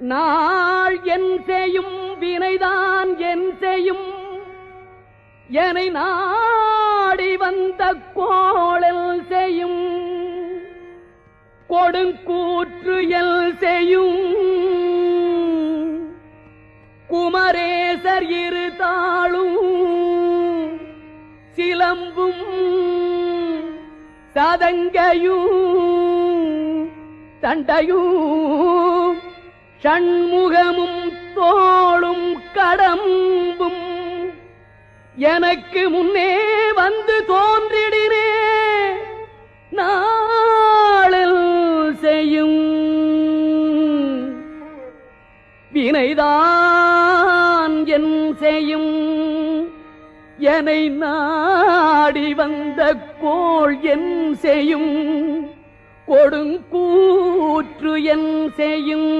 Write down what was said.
நாள் என் செய்யும் வினைதான் என் செய்யும் என்னை நாடி வந்த கோளல் செய்யும் கொடுங்கூற்று எல் செய்யும் குமரேசர் இரு தாளும் சிலம்பும் சதங்கையும் தண்டையும் ஷண்முகமும் தோளும் கடம்பும் எனக்கு முன்னே வந்து தோன்றிடினே நாளில் செய்யும் வினைதான் என் செய்யும் என்னை நாடி வந்த கோள் என் செய்யும் கொடுங்கூற்று என் செய்யும்